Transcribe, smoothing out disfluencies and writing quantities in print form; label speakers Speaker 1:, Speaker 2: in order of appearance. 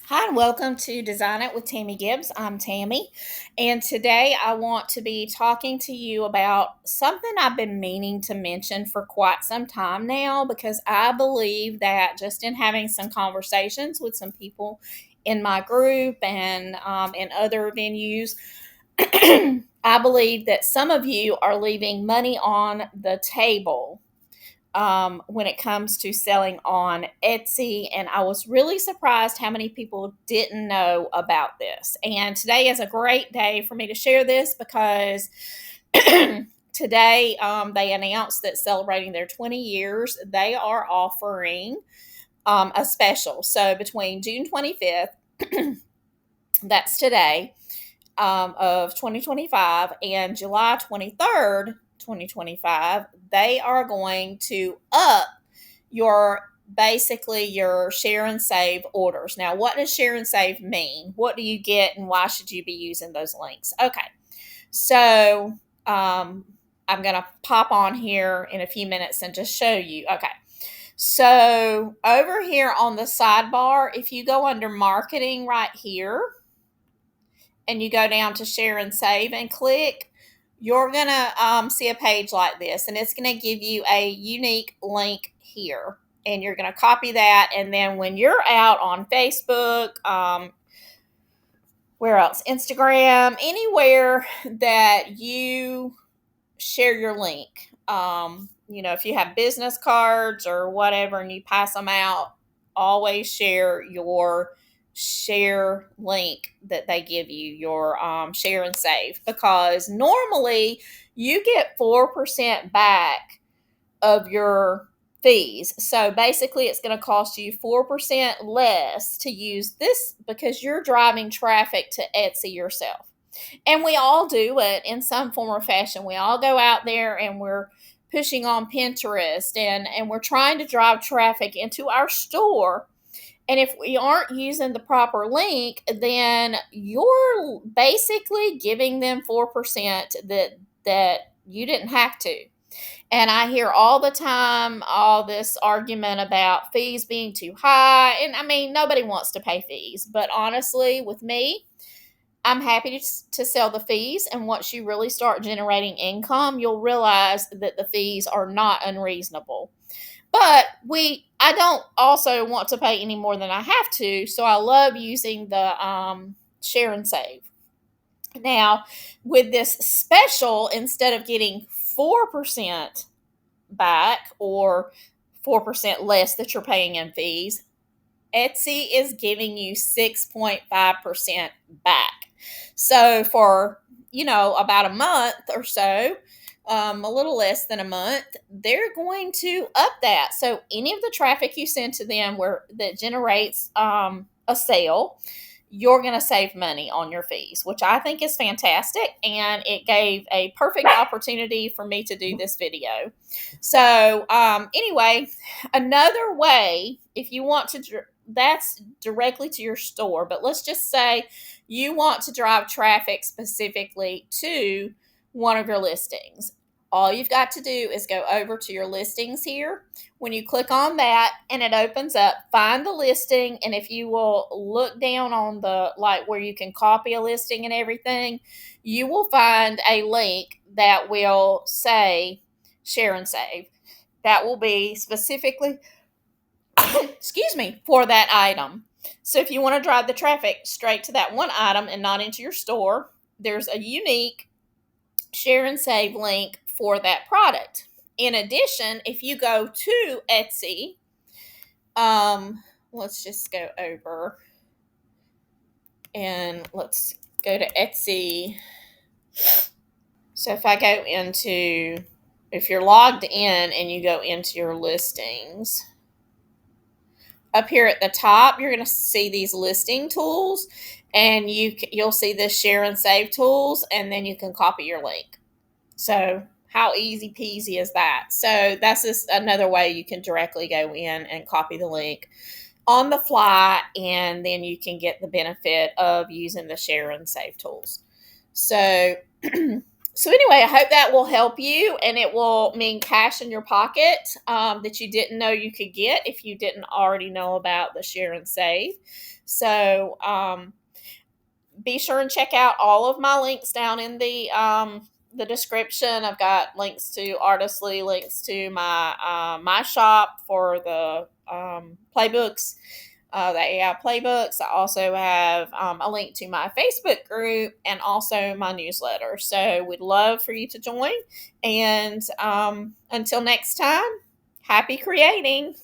Speaker 1: Hi, and welcome to Design It with Tammy Gibbs. I'm Tammy, and today I want to be talking to you about something I've been meaning to mention for quite some time now because I believe that just in having some conversations with some people in my group and in other venues, I believe that some of you are leaving money on the table when it comes to selling on Etsy. And I was really surprised how many people didn't know about this. And today is a great day for me to share this because today they announced that celebrating their 20 years, they are offering a special. So between June 25th, that's today, of 2025 and July 23rd, 2025, they are going to up your share and save orders. Now, what does share and save mean? What do you get and why should you be using those links? Okay. So, I'm going to pop on here in a few minutes and just show you. Okay. So, over here on the sidebar, if you go under marketing right here, and you go down to share and save and click, you're going to see a page like this, and it's going to give you a unique link here. And you're going to copy that. And then when you're out on Facebook, where else? Instagram, anywhere that you share your link. If you have business cards or whatever and you pass them out, always share your share link that they give you, your share and save, because normally you get 4% back of your fees. So basically, it's going to cost you 4% less to use this because you're driving traffic to Etsy yourself. And we all do it in some form or fashion. We all go out there and we're pushing on Pinterest and we're trying to drive traffic into our store. And if we aren't using the proper link, then you're basically giving them 4% that you didn't have to. And I hear all the time all this argument about fees being too high. And I mean, nobody wants to pay fees. But honestly, with me, I'm happy to sell the fees. And once you really start generating income, you'll realize that the fees are not unreasonable. But I don't also want to pay any more than I have to. So I love using the share and save. Now, with this special, instead of getting 4% back or 4% less that you're paying in fees, Etsy is giving you 6.5% back. So for, about a month or so, a little less than a month, they're going to up that. So any of the traffic you send to them that generates a sale, you're going to save money on your fees, which I think is fantastic. And it gave a perfect opportunity for me to do this video. So, anyway, another way, if you want to, that's directly to your store, but let's just say you want to drive traffic specifically to one of your listings. All you've got to do is go over to your listings here. When you click on that and it opens up, find the listing. And if you will look down on the, like where you can copy a listing and everything, you will find a link that will say share and save. That will be specifically, excuse me, for that item. So if you want to drive the traffic straight to that one item and not into your store, there's a unique share and save link for that product. In addition, if you go to Etsy, let's just go over and let's go to Etsy. So if you're logged in and you go into your listings, up here at the top, you're going to see these listing tools, and you'll see this share and save tools, and then you can copy your link. So how easy peasy is that? So that's just another way you can directly go in and copy the link on the fly, and then you can get the benefit of using the share and save tools. So So anyway, I hope that will help you, and it will mean cash in your pocket that you didn't know you could get if you didn't already know about the share and save. So be sure and check out all of my links down in the description. I've got links to Artistly, links to my shop for the playbooks, the AI playbooks. I also have a link to my Facebook group and also my newsletter. So we'd love for you to join. And until next time, happy creating.